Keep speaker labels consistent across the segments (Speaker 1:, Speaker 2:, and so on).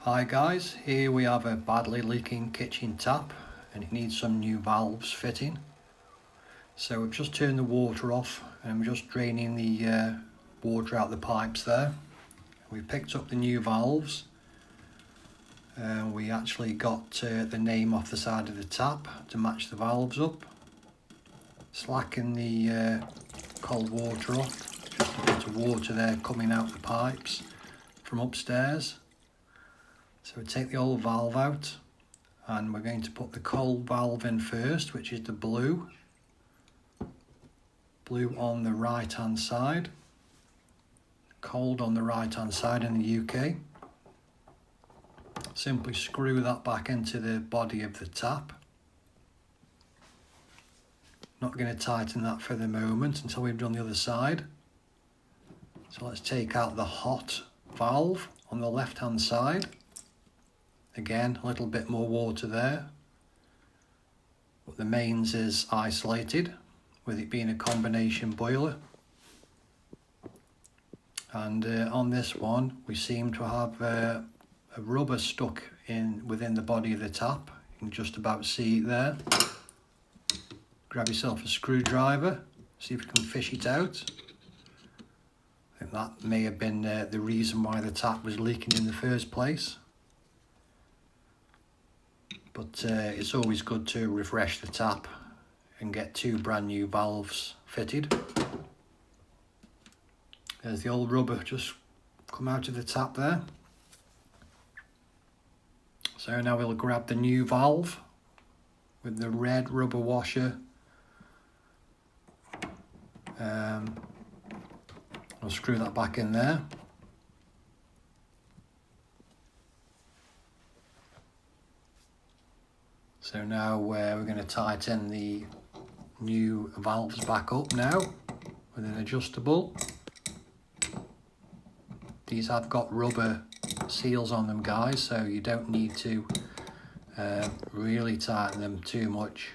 Speaker 1: Hi guys, here we have a badly leaking kitchen tap and it needs some new valves fitting. So we've just turned the water off and we're just draining the water out the pipes there. We picked up the new valves. We actually got the name off the side of the tap to match the valves up. Slacken the cold water off, just a bit of water there coming out the pipes from upstairs. So we take the old valve out and we're going to put the cold valve in first, which is the blue on the right hand side, cold on the right hand side in the UK. Simply screw that back into the body of the tap. Not going to tighten that for the moment until we've done the other side. So let's take out the hot valve on the left hand side. Again, a little bit more water there, but the mains is isolated with it being a combination boiler. And on this one we seem to have a rubber stuck within the body of the tap. You can just about see it there. Grab yourself a screwdriver, see if you can fish it out. I think that may have been the reason why the tap was leaking in the first place. But it's always good to refresh the tap and get two brand new valves fitted. There's the old rubber just come out of the tap there. So now we'll grab the new valve with the red rubber washer. I'll screw that back in there. So now we're going to tighten the new valves back up now with an adjustable. These have got rubber seals on them, guys, so you don't need to really tighten them too much,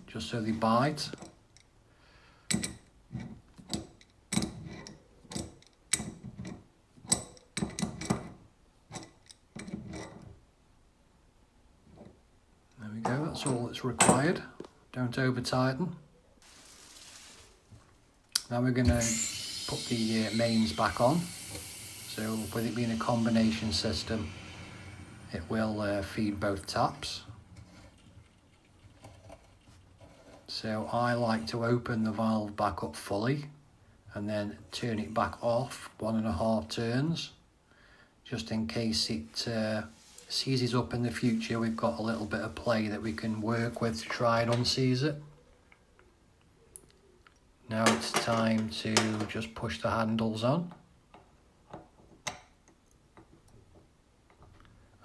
Speaker 1: just so they bite. There we go, that's all that's required. Don't over tighten. Now we're going to put the mains back on. So with it being a combination system, it will feed both taps. So I like to open the valve back up fully and then turn it back off 1.5 turns, just in case it seizes up in the future. We've got a little bit of play that we can work with to try and unseize it. Now it's time to just push the handles on.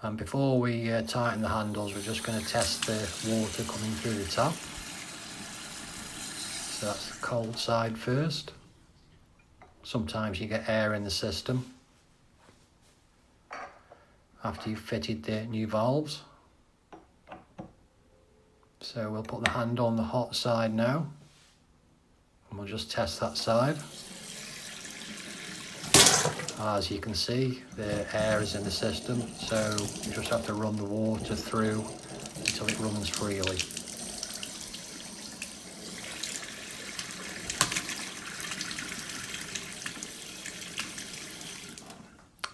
Speaker 1: And before we tighten the handles, we're just going to test the water coming through the tap. So that's the cold side first. Sometimes you get air in the system after you've fitted the new valves. So we'll put the hand on the hot side now, and we'll just test that side. As you can see, the air is in the system, so you just have to run the water through until it runs freely.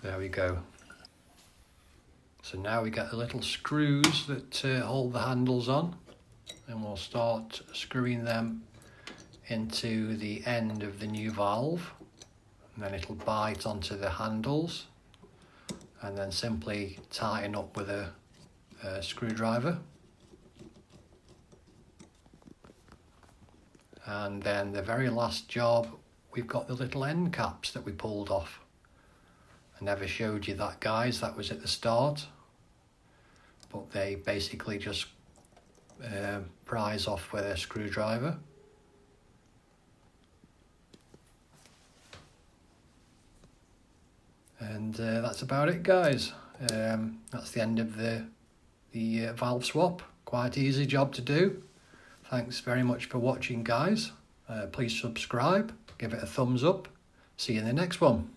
Speaker 1: There we go. So now we get the little screws that hold the handles on, and we'll start screwing them into the end of the new valve. And then it'll bite onto the handles, and then simply tighten up with a screwdriver. And then the very last job, we've got the little end caps that we pulled off. I never showed you that, guys, that was at the start, but they basically just prise off with a screwdriver. And that's about it, guys. That's the end of the valve swap. Quite easy job to do. Thanks very much for watching, guys. Please subscribe, give it a thumbs up. See you in the next one.